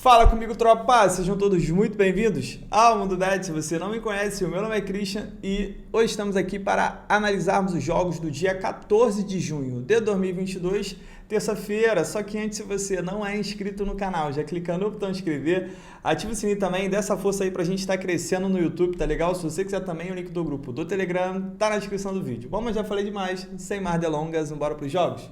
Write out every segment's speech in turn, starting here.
Fala comigo, tropa! Sejam todos muito bem-vindos ao Mundo Bet. Se você não me conhece, o meu nome é Christian e hoje estamos aqui para analisarmos os jogos do dia 14 de junho de 2022, terça-feira. Só que antes, se você não é inscrito no canal, já clica no botão inscrever, ativa o sininho também, dá essa força aí pra gente estar crescendo no YouTube, tá legal? Se você quiser também, o link do grupo do Telegram tá na descrição do vídeo. Bom, mas já falei demais, sem mais delongas, bora pros jogos?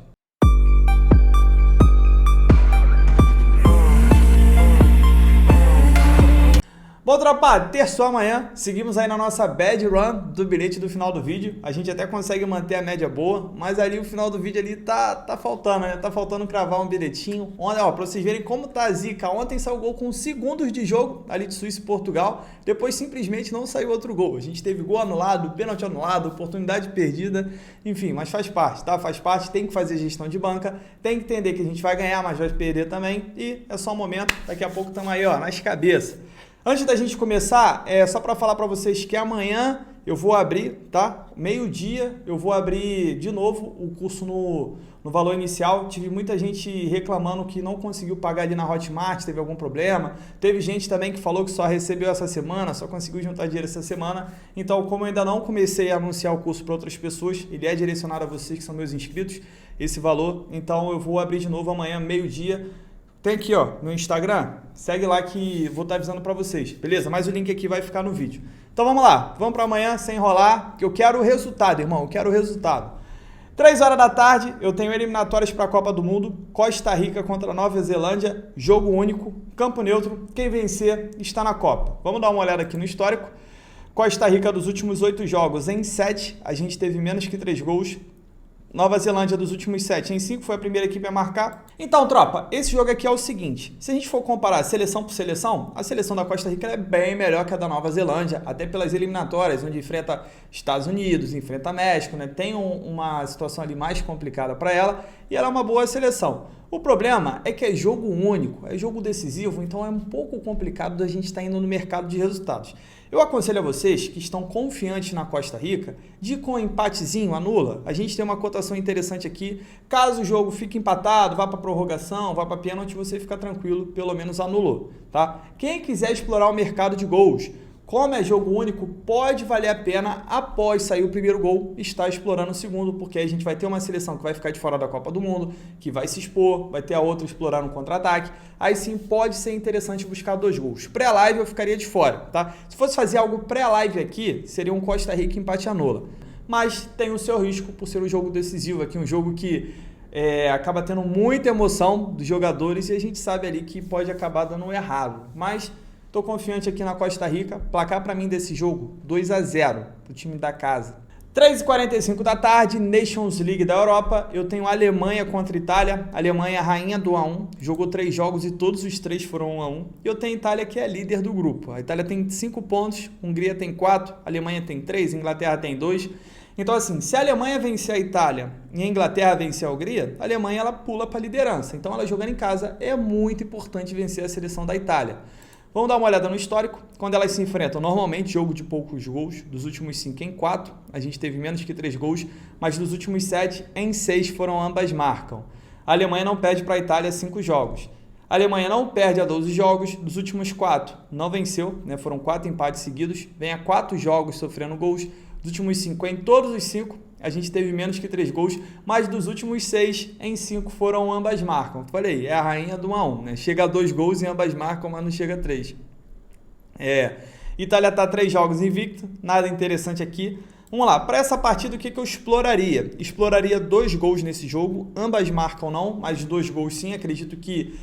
Bom, tropa, terçou amanhã, seguimos aí na nossa bad run do bilhete do final do vídeo. A gente até consegue manter a média boa, mas ali o final do vídeo ali tá faltando, né? Tá faltando cravar um bilhetinho. Olha, ó, pra vocês verem como tá a zica. Ontem saiu gol com segundos de jogo ali de Suíça e Portugal. Depois simplesmente não saiu outro gol. A gente teve gol anulado, pênalti anulado, oportunidade perdida. Enfim, mas faz parte, tá? Faz parte, tem que fazer gestão de banca. Tem que entender que a gente vai ganhar, mas vai perder também. E é só um momento, daqui a pouco estamos aí, ó, nas cabeças. Antes da gente começar, só para falar para vocês que amanhã eu vou abrir, tá? Meio-dia eu vou abrir de novo o curso no valor inicial. Tive muita gente reclamando que não conseguiu pagar ali na Hotmart, teve algum problema. Teve gente também que falou que só recebeu essa semana, só conseguiu juntar dinheiro essa semana. Então, como eu ainda não comecei a anunciar o curso para outras pessoas, ele é direcionado a vocês que são meus inscritos, esse valor. Então, eu vou abrir de novo amanhã, meio-dia. Tem aqui, ó, no Instagram, segue lá que vou estar avisando para vocês, beleza? Mas o link aqui vai ficar no vídeo. Então vamos lá, vamos para amanhã sem enrolar, que eu quero o resultado, irmão, eu quero o resultado. 3 horas da tarde, eu tenho eliminatórias para a Copa do Mundo, Costa Rica contra Nova Zelândia, jogo único, campo neutro, quem vencer está na Copa. Vamos dar uma olhada aqui no histórico. Costa Rica dos últimos 8 jogos em 7, a gente teve menos que 3 gols. Nova Zelândia dos últimos 7 em 5, foi a primeira equipe a marcar. Então, tropa, esse jogo aqui é o seguinte, se a gente for comparar seleção por seleção, a seleção da Costa Rica é bem melhor que a da Nova Zelândia, até pelas eliminatórias, onde enfrenta Estados Unidos, enfrenta México, né? Tem uma situação ali mais complicada para ela e ela é uma boa seleção. O problema é que é jogo único, é jogo decisivo, então é um pouco complicado da gente estar indo no mercado de resultados. Eu aconselho a vocês que estão confiantes na Costa Rica de com um empatezinho anula. A gente tem uma cotação interessante aqui. Caso o jogo fique empatado, vá para prorrogação, vá para pênalti, você fica tranquilo, pelo menos anulou, tá? Quem quiser explorar o mercado de gols, como é jogo único, pode valer a pena, após sair o primeiro gol, estar explorando o segundo, porque aí a gente vai ter uma seleção que vai ficar de fora da Copa do Mundo, que vai se expor, vai ter a outra explorar no contra-ataque. Aí sim pode ser interessante buscar 2 gols. Pré-live eu ficaria de fora, tá? Se fosse fazer algo pré-live aqui, seria um Costa Rica empate anula. Mas tem o seu risco por ser um jogo decisivo aqui, um jogo que acaba tendo muita emoção dos jogadores e a gente sabe ali que pode acabar dando errado. Mas estou confiante aqui na Costa Rica. Placar para mim desse jogo, 2-0 para o time da casa. 3h45 da tarde, Nations League da Europa. Eu tenho Alemanha contra Itália. Alemanha, rainha do 1-1. Jogou 3 jogos e todos os 3 foram 1-1. E eu tenho Itália, que é líder do grupo. A Itália tem 5 pontos, Hungria tem 4, Alemanha tem 3, Inglaterra tem 2. Então, assim, se a Alemanha vencer a Itália e a Inglaterra vencer a Hungria, a Alemanha ela pula para a liderança. Então, ela jogando em casa, é muito importante vencer a seleção da Itália. Vamos dar uma olhada no histórico. Quando elas se enfrentam, normalmente jogo de poucos gols, dos últimos 5 em 4, a gente teve menos que 3 gols, mas dos últimos 7 em 6 foram ambas marcam. A Alemanha não perde para a Itália 5 jogos. A Alemanha não perde a 12 jogos, dos últimos 4 não venceu, né? Foram 4 empates seguidos, vem a 4 jogos sofrendo gols, dos últimos 5 em todos os 5, a gente teve menos que 3 gols, mas dos últimos 6 em 5 foram ambas marcam. Falei, é a rainha do 1-1, né? Chega a 2 gols e ambas marcam, mas não chega a 3. Itália está 3 jogos invicto, nada interessante aqui. Vamos lá, para essa partida o que eu exploraria? Exploraria 2 gols nesse jogo, ambas marcam não, mas 2 gols sim. Acredito que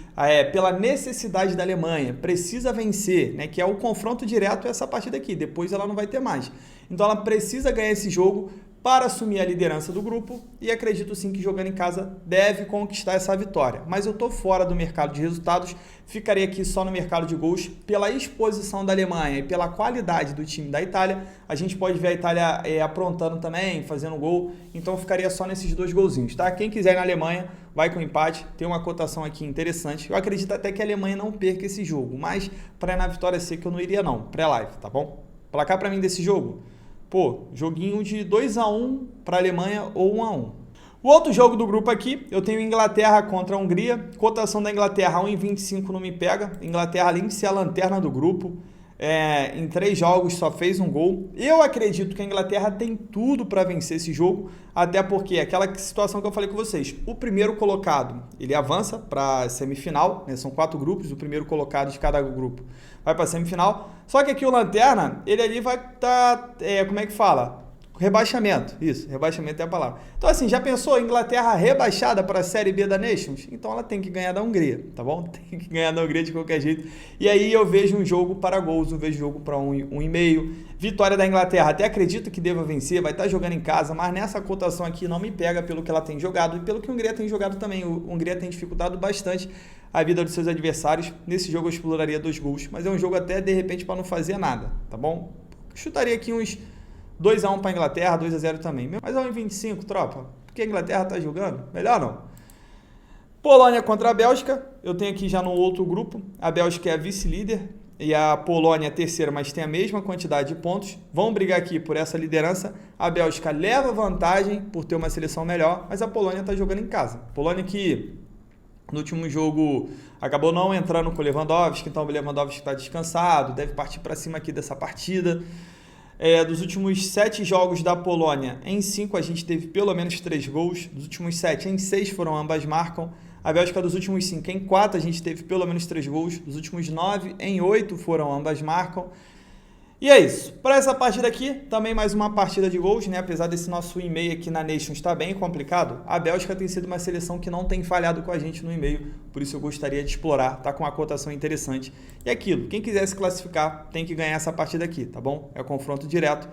pela necessidade da Alemanha, precisa vencer, né? Que é o confronto direto essa partida aqui, depois ela não vai ter mais. Então ela precisa ganhar esse jogo para assumir a liderança do grupo e acredito sim que jogando em casa deve conquistar essa vitória. Mas eu estou fora do mercado de resultados, ficarei aqui só no mercado de gols. Pela exposição da Alemanha e pela qualidade do time da Itália, a gente pode ver a Itália aprontando também, fazendo gol, então eu ficaria só nesses 2 golzinhos, tá? Quem quiser ir na Alemanha, vai com empate, tem uma cotação aqui interessante. Eu acredito até que a Alemanha não perca esse jogo, mas para ir na vitória seca eu não iria não, pré-live, tá bom? Placar para mim desse jogo? Pô, joguinho de 2-1 para a Alemanha ou 1-1. O outro jogo do grupo aqui, eu tenho Inglaterra contra a Hungria. Cotação da Inglaterra 1,25 não me pega. Inglaterra, além de ser a lanterna do grupo, em 3 jogos só fez um gol. Eu acredito que a Inglaterra tem tudo para vencer esse jogo, até porque aquela situação que eu falei com vocês, o primeiro colocado, ele avança para a semifinal, né? São 4 grupos, o primeiro colocado de cada grupo vai para a semifinal. Só que aqui o lanterna, ele ali vai estar, como é que fala? Rebaixamento, isso, rebaixamento é a palavra. Então assim, já pensou a Inglaterra rebaixada para a Série B da Nations? Então ela tem que ganhar da Hungria, tá bom? Tem que ganhar da Hungria de qualquer jeito. E aí eu vejo um jogo para gols, eu vejo jogo para 1,5. Vitória da Inglaterra, até acredito que deva vencer, vai estar jogando em casa, mas nessa cotação aqui não me pega pelo que ela tem jogado e pelo que a Hungria tem jogado também. A Hungria tem dificultado bastante a vida dos seus adversários. Nesse jogo eu exploraria 2 gols, mas é um jogo até de repente para não fazer nada, tá bom? Chutaria aqui uns 2-1 para a Inglaterra, 2-0 também. Mas é 1,25, tropa. Porque a Inglaterra tá jogando? Melhor não. Polônia contra a Bélgica. Eu tenho aqui já no outro grupo. A Bélgica é a vice-líder e a Polônia é a terceira, mas tem a mesma quantidade de pontos. Vão brigar aqui por essa liderança. A Bélgica leva vantagem por ter uma seleção melhor, mas a Polônia tá jogando em casa. Polônia que no último jogo acabou não entrando com o Lewandowski, então o Lewandowski está descansado, deve partir para cima aqui dessa partida. Dos últimos 7 jogos da Polônia, em 5 a gente teve pelo menos 3 gols. Dos últimos 7, em 6 foram ambas marcam. A Bélgica dos últimos 5, em 4 a gente teve pelo menos 3 gols. Dos últimos 9, em 8 foram ambas marcam. E é isso. Para essa partida aqui, também mais uma partida de gols, né? Apesar desse nosso e-mail aqui na Nations estar bem complicado, a Bélgica tem sido uma seleção que não tem falhado com a gente no e-mail, por isso eu gostaria de explorar, tá com uma cotação interessante. E aquilo, quem quiser se classificar tem que ganhar essa partida aqui, tá bom? É confronto direto.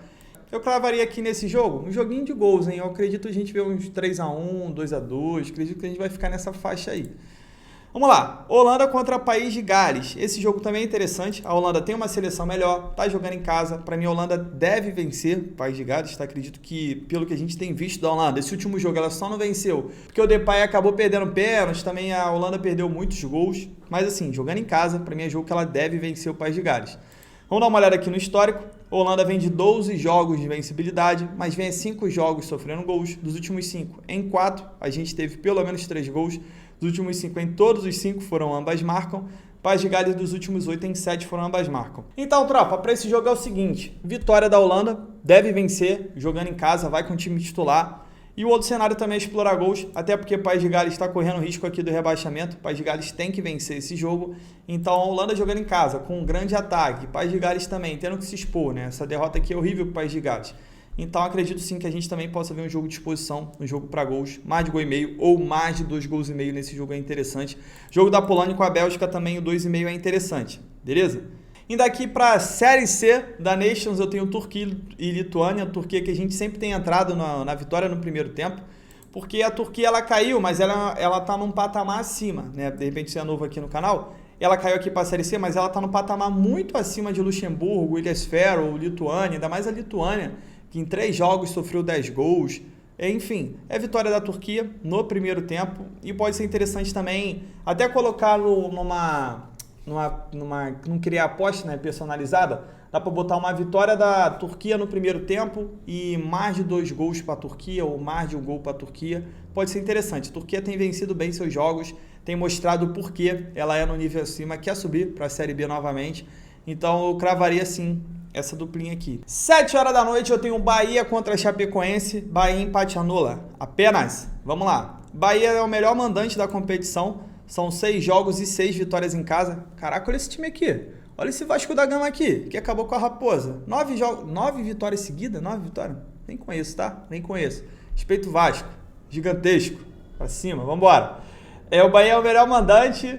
Eu cravaria aqui nesse jogo um joguinho de gols, hein? Eu acredito a gente ver uns 3-1, 2-2, acredito que a gente vai ficar nessa faixa aí. Vamos lá, Holanda contra País de Gales. Esse jogo também é interessante. A Holanda tem uma seleção melhor, tá jogando em casa. Para mim, a Holanda deve vencer o País de Gales. Tá? Acredito que, pelo que a gente tem visto da Holanda, esse último jogo ela só não venceu porque o Depay acabou perdendo pênalti. Também a Holanda perdeu muitos gols. Mas assim, jogando em casa, para mim é jogo que ela deve vencer o País de Gales. Vamos dar uma olhada aqui no histórico. A Holanda vem de 12 jogos de invencibilidade, mas vem a 5 jogos sofrendo gols. Dos últimos 5, em 4, a gente teve pelo menos 3 gols. Dos últimos 5, em todos os 5 foram ambas marcam. País de Gales dos últimos 8, em 7 foram ambas marcam. Então, tropa, para esse jogo é o seguinte. Vitória da Holanda, deve vencer, jogando em casa, vai com o time titular. E o outro cenário também é explorar gols, até porque o País de Gales está correndo risco aqui do rebaixamento. O País de Gales tem que vencer esse jogo. Então a Holanda jogando em casa, com um grande ataque. O País de Gales também tendo que se expor, né? Essa derrota aqui é horrível para o País de Gales. Então acredito sim que a gente também possa ver um jogo de exposição, um jogo para gols, mais de 1,5 ou mais de 2,5 gols nesse jogo é interessante. Jogo da Polônia com a Bélgica também, o 2,5 é interessante, beleza? Indo aqui para a Série C da Nations, eu tenho Turquia e Lituânia. Turquia que a gente sempre tem entrado na vitória no primeiro tempo, porque a Turquia ela caiu, mas ela tá num patamar acima, né? De repente você é novo aqui no canal, ela caiu aqui para a Série C, mas ela tá num patamar muito acima de Luxemburgo, Ilhas Faroe, Lituânia, ainda mais a Lituânia, que em 3 jogos sofreu 10 gols. Enfim, é vitória da Turquia no primeiro tempo e pode ser interessante também até colocá-lo não criar aposta, né, personalizada. Dá para botar uma vitória da Turquia no primeiro tempo e mais de 2 gols para a Turquia ou mais de 1 gol para a Turquia. Pode ser interessante. A Turquia tem vencido bem seus jogos, tem mostrado por que ela é no nível acima, quer subir para a Série B novamente. Então eu cravaria sim essa duplinha aqui. 7 horas da noite eu tenho Bahia contra a Chapecoense. Bahia empate anula. Apenas. Vamos lá. Bahia é o melhor mandante da competição. São 6 jogos e 6 vitórias em casa. Caraca, olha esse time aqui. Olha esse Vasco da Gama aqui, que acabou com a Raposa. 9 vitórias seguidas? 9 vitórias? Nem conheço, tá? Nem conheço. Respeito o Vasco. Gigantesco. Pra cima, vambora. O Bahia é o melhor mandante.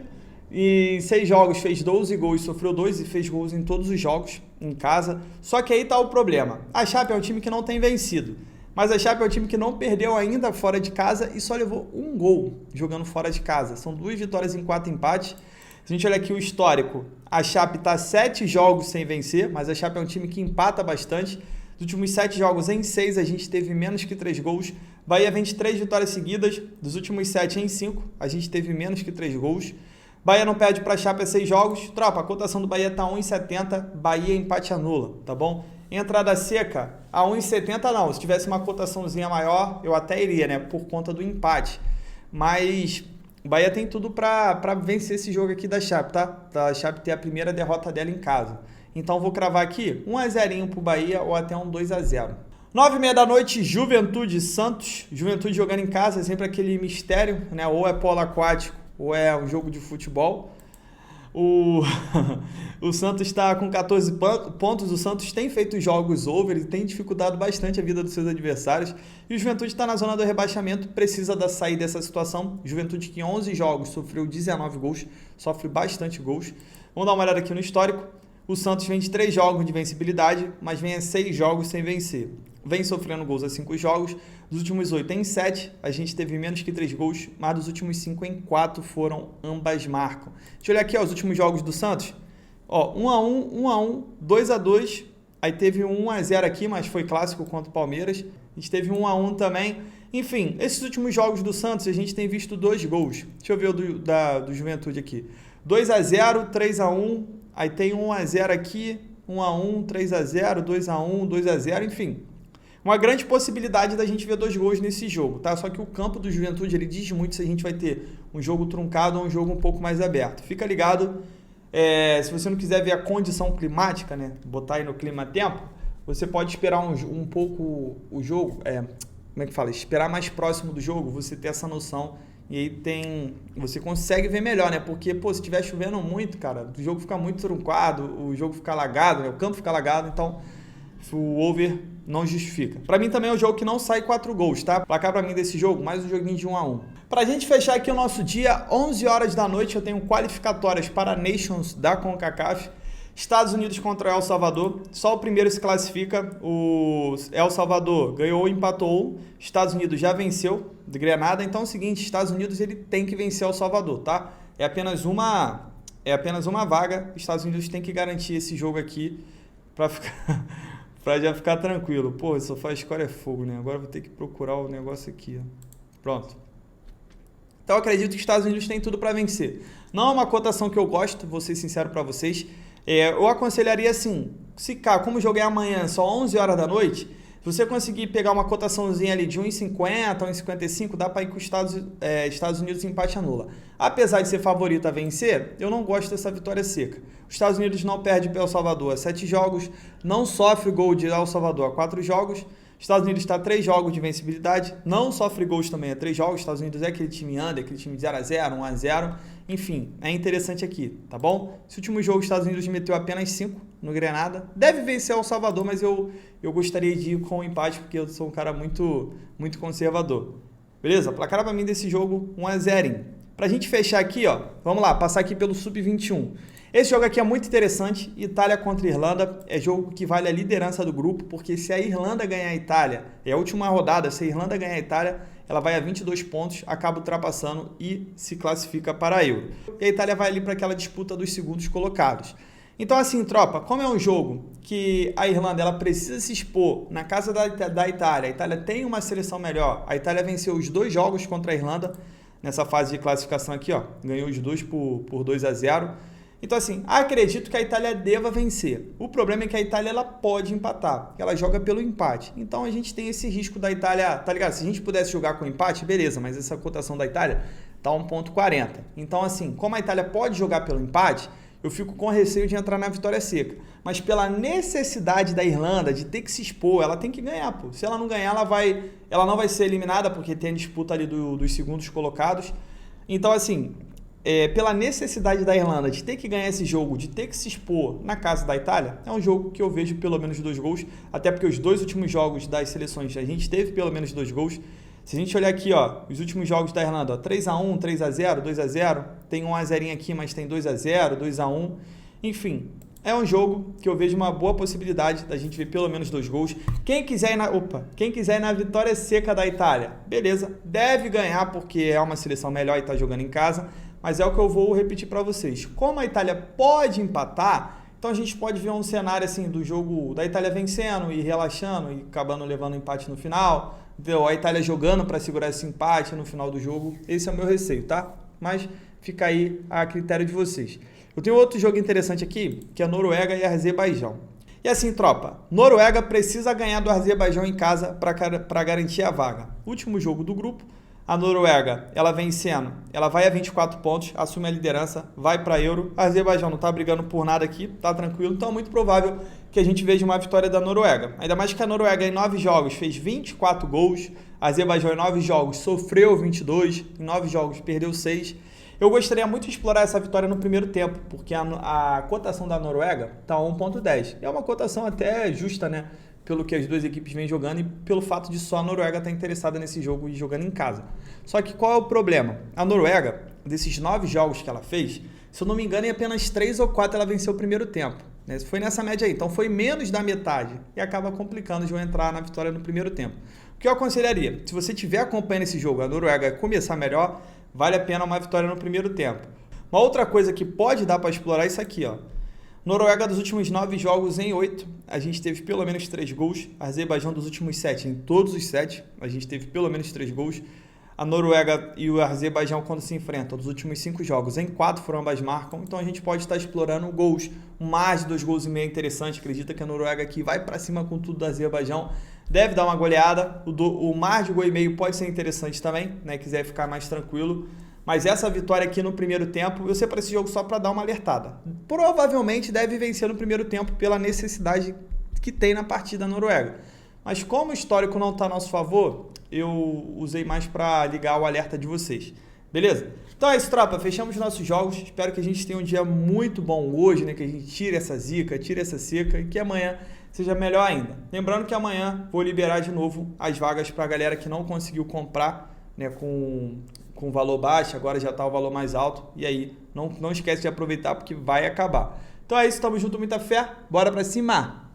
E em 6 jogos fez 12 gols, sofreu 2 e fez gols em todos os jogos em casa. Só que aí tá o problema. A Chape é um time que não tem vencido. Mas a Chape é um time que não perdeu ainda fora de casa e só levou 1 gol jogando fora de casa. São 2 vitórias em 4 empates. Se a gente olha aqui o histórico, a Chape está 7 jogos sem vencer, mas a Chape é um time que empata bastante. Nos últimos 7 jogos, em 6 a gente teve menos que 3 gols. Bahia vem de 3 vitórias seguidas. Dos últimos 7 em 5, a gente teve menos que 3 gols. Bahia não perde para a Chape há 6 jogos. Tropa, a cotação do Bahia está 1,70. Bahia empate anula, tá bom? Entrada seca, a 1,70 não. Se tivesse uma cotaçãozinha maior, eu até iria, né? Por conta do empate. Mas o Bahia tem tudo para vencer esse jogo aqui da Chape, tá? Da Chape ter a primeira derrota dela em casa. Então vou cravar aqui 1-0 pro Bahia ou até um 2-0. 9h30 da noite, Juventude e Santos. Juventude jogando em casa, é sempre aquele mistério, né? Ou é polo aquático ou é um jogo de futebol. O Santos está com 14 pontos, o Santos tem feito jogos over e tem dificultado bastante a vida dos seus adversários. E o Juventude está na zona do rebaixamento, precisa sair dessa situação. Juventude que em 11 jogos sofreu 19 gols, sofre bastante gols. Vamos dar uma olhada aqui no histórico. O Santos vem de 3 jogos de vencibilidade, mas vem a 6 jogos sem vencer. Vem sofrendo gols a 5 jogos, dos últimos 8 em 7, a gente teve menos que 3 gols, mas dos últimos 5 em 4 foram ambas marcam. Deixa eu olhar aqui, ó, os últimos jogos do Santos. Ó, 1-1, 1-1, 2-2, aí teve um 1-0 aqui, mas foi clássico contra o Palmeiras. A gente teve 1-1 também. Enfim, esses últimos jogos do Santos, a gente tem visto 2 gols. Deixa eu ver o do Juventude aqui. 2-0, 3-1, aí tem 1-0 aqui, 1-1, 3-0, 2-1, 2-0, enfim. Uma grande possibilidade da gente ver 2 gols nesse jogo, tá? Só que o campo do Juventude, ele diz muito se a gente vai ter um jogo truncado ou um jogo um pouco mais aberto. Fica ligado, se você não quiser ver a condição climática, né? Botar aí no clima-tempo, você pode esperar um pouco o jogo, como é que fala? Esperar mais próximo do jogo, você ter essa noção. E aí você consegue ver melhor, né? Porque, se estiver chovendo muito, cara, o jogo fica muito truncado, o jogo fica alagado, né? O campo fica alagado, então o over não justifica. Pra mim também é um jogo que não sai 4 gols, tá? Placar pra mim desse jogo, mais um joguinho de 1-1. Pra gente fechar aqui o nosso dia, 11 horas da noite, eu tenho qualificatórias para Nations da CONCACAF. Estados Unidos contra El Salvador, só o primeiro se classifica, o El Salvador ganhou ou empatou, Estados Unidos já venceu de Grenada, então é o seguinte, Estados Unidos ele tem que vencer El Salvador, tá? É apenas uma vaga, Estados Unidos tem que garantir esse jogo aqui pra já ficar tranquilo. Pô, SofaScore é fogo, né? Agora eu vou ter que procurar o negócio aqui, ó. Pronto. Então eu acredito que os Estados Unidos têm tudo para vencer. Não é uma cotação que eu gosto, vou ser sincero para vocês. Eu aconselharia assim, como o jogo é amanhã, só 11 horas da noite, se você conseguir pegar uma cotaçãozinha ali de 1,50, 1,55, dá para ir com os Estados Unidos empate anula. Apesar de ser favorito a vencer, eu não gosto dessa vitória seca. Os Estados Unidos não perde para El Salvador a 7 jogos, não sofre gol de El Salvador a 4 jogos, Estados Unidos está a 3 jogos de vencibilidade, não sofre gols também a 3 jogos, Estados Unidos é aquele time under, aquele time de 0-0, 1-0, enfim, é interessante aqui, tá bom? Esse último jogo, os Estados Unidos meteu apenas 5 no Grenada, deve vencer El Salvador, mas eu gostaria de ir com o empate, porque eu sou um cara muito, muito conservador. Beleza? Placar pra mim desse jogo, 1-0. Pra gente fechar aqui, ó, vamos lá, passar aqui pelo Sub-21. Esse jogo aqui é muito interessante, Itália contra Irlanda, é jogo que vale a liderança do grupo, porque se a Irlanda ganhar a Itália, é a última rodada, se a Irlanda ganhar a Itália, ela vai a 22 pontos, acaba ultrapassando e se classifica para a Euro. E a Itália vai ali para aquela disputa dos segundos colocados. Então assim, tropa, como é um jogo que a Irlanda ela precisa se expor na casa da Itália, a Itália tem uma seleção melhor, a Itália venceu os 2 jogos contra a Irlanda, nessa fase de classificação aqui, ó, ganhou os 2 por 2-0. Então assim, acredito que a Itália deva vencer. O problema é que a Itália ela pode empatar, ela joga pelo empate. Então a gente tem esse risco da Itália, tá ligado? Se a gente pudesse jogar com empate, beleza, mas essa cotação da Itália tá 1,40. Então assim, como a Itália pode jogar pelo empate, eu fico com receio de entrar na vitória seca. Mas pela necessidade da Irlanda de ter que se expor, ela tem que ganhar, pô. Se ela não ganhar, ela não vai ser eliminada, porque tem a disputa ali dos segundos colocados. Então assim, pela necessidade da Irlanda de ter que ganhar esse jogo, de ter que se expor na casa da Itália, é um jogo que eu vejo pelo menos 2 gols, até porque os 2 últimos jogos das seleções a gente teve pelo menos 2 gols. Se a gente olhar aqui, ó, os últimos jogos da Irlanda, ó, 3-1, 3-0, 2-0, tem 1-0 aqui, mas tem 2-0, 2-1, enfim, é um jogo que eu vejo uma boa possibilidade da gente ver pelo menos 2 gols. Quem quiser ir na vitória seca da Itália, beleza, deve ganhar porque é uma seleção melhor e está jogando em casa, mas é o que eu vou repetir para vocês. Como a Itália pode empatar, então a gente pode ver um cenário assim do jogo da Itália vencendo e relaxando e acabando levando empate no final, a Itália jogando para segurar esse empate no final do jogo. Esse é o meu receio, tá? Mas fica aí a critério de vocês. Eu tenho outro jogo interessante aqui, que é a Noruega e a Azerbaijão. E assim, tropa, Noruega precisa ganhar do Azerbaijão em casa para garantir a vaga. Último jogo do grupo, a Noruega, ela vencendo, ela vai a 24 pontos, assume a liderança, vai para Euro. A Azerbaijão não está brigando por nada aqui, tá tranquilo, então é muito provável que a gente veja uma vitória da Noruega. Ainda mais que a Noruega em 9 jogos fez 24 gols, a Azerbaijão em 9 jogos sofreu 22, em 9 jogos perdeu 6. Eu gostaria muito de explorar essa vitória no primeiro tempo, porque a cotação da Noruega está 1.10. É uma cotação até justa, né? Pelo que as duas equipes vêm jogando e pelo fato de só a Noruega estar interessada nesse jogo e jogando em casa. Só que qual é o problema? A Noruega, desses 9 jogos que ela fez, se eu não me engano, em apenas 3 ou 4 ela venceu o primeiro tempo. Né? Foi nessa média aí, então foi menos da metade e acaba complicando de eu entrar na vitória no primeiro tempo. O que eu aconselharia? Se você estiver acompanhando esse jogo, a Noruega começar melhor, vale a pena uma vitória no primeiro tempo. Uma outra coisa que pode dar para explorar é isso aqui, ó. Noruega dos últimos 9 jogos em 8, a gente teve pelo menos 3 gols. A Azerbaijão dos últimos 7, em todos os 7, a gente teve pelo menos 3 gols. A Noruega e o Azerbaijão, quando se enfrentam, dos últimos 5 jogos, em 4 foram ambas marcam. Então a gente pode estar explorando gols, mais de 2 gols e meio é interessante. Acredita que a Noruega aqui vai para cima com tudo do Azerbaijão. Deve dar uma goleada. O mais de gol e meio pode ser interessante também, né? Quiser ficar mais tranquilo. Mas essa vitória aqui no primeiro tempo, eu separo esse jogo só para dar uma alertada. Provavelmente deve vencer no primeiro tempo pela necessidade que tem na partida da Noruega. Mas como o histórico não está a nosso favor, eu usei mais para ligar o alerta de vocês. Beleza? Então é isso, tropa. Fechamos nossos jogos. Espero que a gente tenha um dia muito bom hoje, né? Que a gente tire essa zica, tire essa seca e que amanhã seja melhor ainda. Lembrando que amanhã vou liberar de novo as vagas para a galera que não conseguiu comprar, né? Com valor baixo, agora já está o valor mais alto. E aí, não esquece de aproveitar porque vai acabar. Então é isso, tamo junto, muita fé. Bora pra cima!